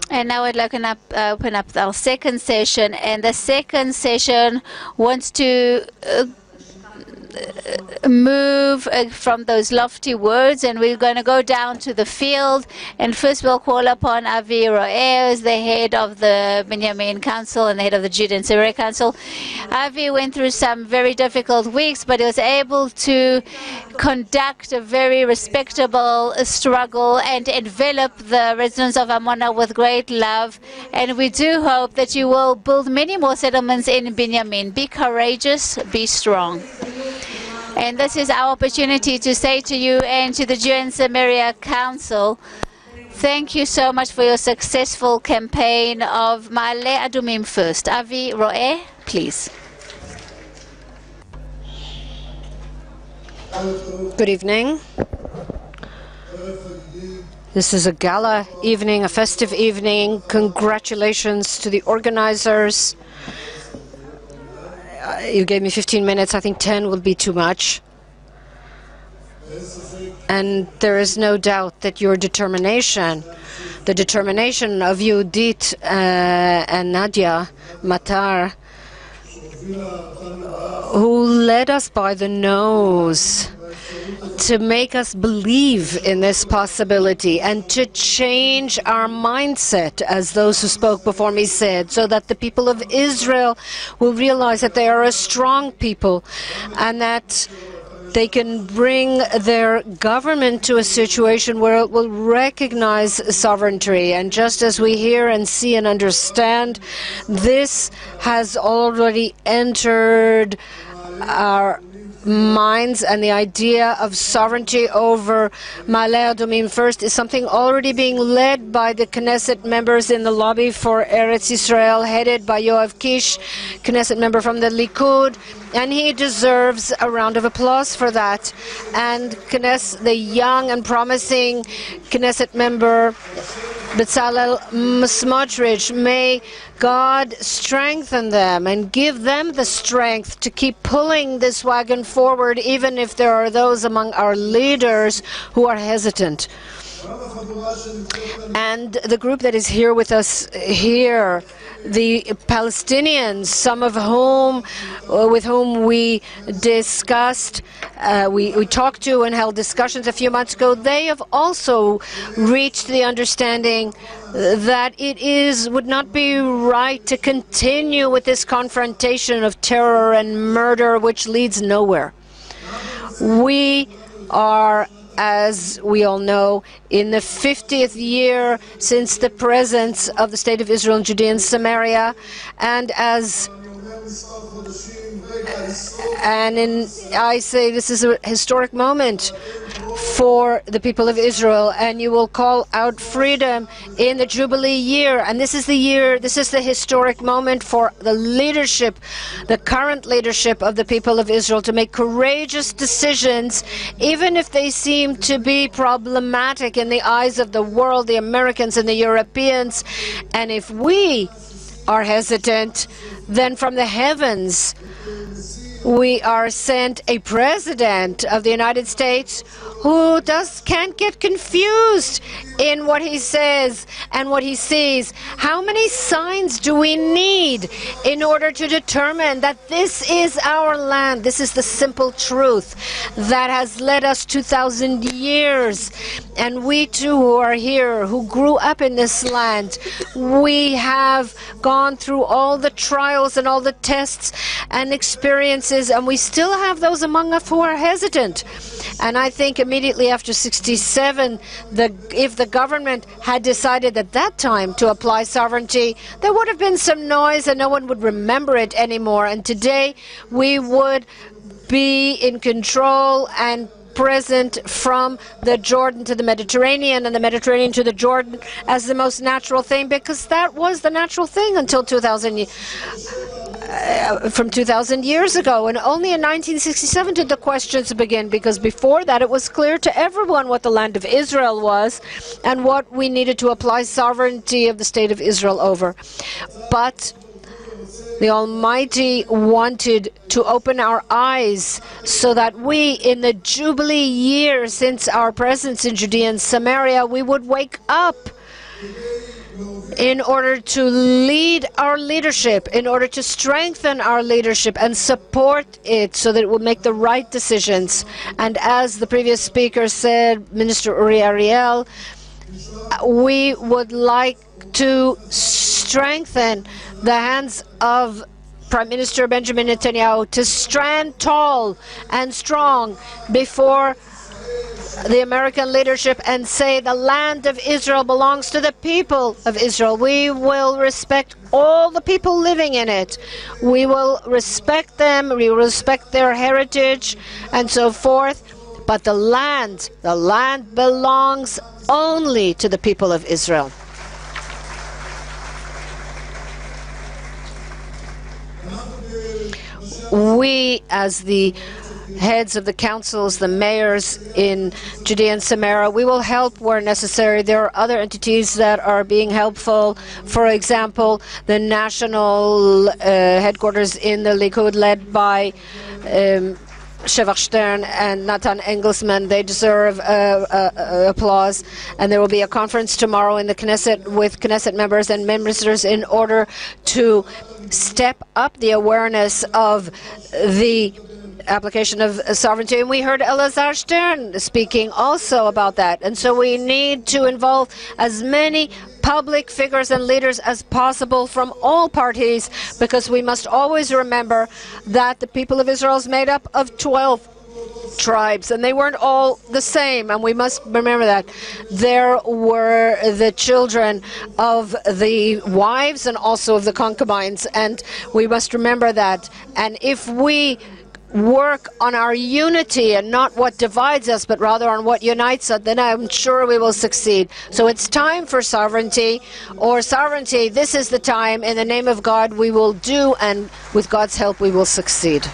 And now I'd like to open up our second session. And the second session wants to move from those lofty words, and we're going to go down to the field. And first we'll call upon Avi Roeh, as the head of the Binyamin Council and the head of the Judah and Samaria Council. Avi went through some very difficult weeks, but he was able to conduct a very respectable struggle and envelop the residents of Amona with great love. And we do hope that you will build many more settlements in Binyamin. Be courageous, be strong. And this is our opportunity to say to you and to the Jew and Samaria Council, thank you so much for your successful campaign of Ma'ale Adumim first. Avi Roeh, please. Good evening. This is a gala evening, a festive evening. Congratulations to the organizers. You gave me 15 minutes. I think 10 will be too much. And there is no doubt that your determination, the determination of Yehudit and Nadia Matar, who led us by the nose to make us believe in this possibility and to change our mindset, as those who spoke before me said, so that the people of Israel will realize that they are a strong people and that they can bring their government to a situation where it will recognize sovereignty. And just as we hear and see and understand, this has already entered our minds, and the idea of sovereignty over Ma'ale Adumim first is something already being led by the Knesset members in the lobby for Eretz Israel, headed by Yoav Kish, Knesset member from the Likud, and he deserves a round of applause for that. And the young and promising Knesset member Bezalel Smotrich, may God strengthen them and give them the strength to keep pulling this wagon forward, even if there are those among our leaders who are hesitant. And the group that is here with us here, the Palestinians, some of whom, with whom we discussed, we talked to and held discussions a few months ago, they have also reached the understanding that it would not be right to continue with this confrontation of terror and murder, which leads nowhere. We are, as we all know, in the 50th year since the presence of the State of Israel in Judea and Samaria, and I say this is a historic moment for the people of Israel, and you will call out freedom in the Jubilee year. And this is the historic moment for the leadership, the current leadership of the people of Israel, to make courageous decisions, even if they seem to be problematic in the eyes of the world, the Americans and the Europeans. And if we are hesitant, then from the heavens we are sent a president of the United States who can't get confused in what he says and what he sees. How many signs do we need in order to determine that this is our land? This is the simple truth that has led us 2,000 years. And we too who are here, who grew up in this land, we have gone through all the trials and all the tests and experiences, and we still have those among us who are hesitant. And I think immediately after 1967, if the government had decided at that time to apply sovereignty, there would have been some noise and no one would remember it anymore. And today we would be in control and present from the Jordan to the Mediterranean and the Mediterranean to the Jordan as the most natural thing, because that was the natural thing until 2000 years ago. And only in 1967 did the questions begin, because before that it was clear to everyone what the land of Israel was and what we needed to apply sovereignty of the State of Israel over. But the Almighty wanted to open our eyes so that we, in the Jubilee year since our presence in Judea and Samaria, we would wake up in order to lead our leadership, in order to strengthen our leadership and support it so that it will make the right decisions. And as the previous speaker said, Minister Uri Ariel, we would like to strengthen the hands of Prime Minister Benjamin Netanyahu to stand tall and strong before the American leadership and say the land of Israel belongs to the people of Israel. We will respect all the people living in it. We will respect them, we will respect their heritage and so forth. But the land belongs only to the people of Israel. We, as the heads of the councils, the mayors in Judea and Samaria, we will help where necessary. There are other entities that are being helpful. For example, the national headquarters in the Likud, led by Shevach Stern and Nathan Engelsman. They deserve applause. And there will be a conference tomorrow in the Knesset with Knesset members and ministers in order to step up the awareness of the application of sovereignty. And we heard Elazar Stern speaking also about that. And so we need to involve as many public figures and leaders as possible from all parties, because we must always remember that the people of Israel is made up of 12 tribes, and they weren't all the same, and we must remember that. There were the children of the wives and also of the concubines, and we must remember that. And if we work on our unity and not what divides us, but rather on what unites us, then I'm sure we will succeed. So it's time for sovereignty, or sovereignty. This is the time. In the name of God, we will do, and with God's help, we will succeed.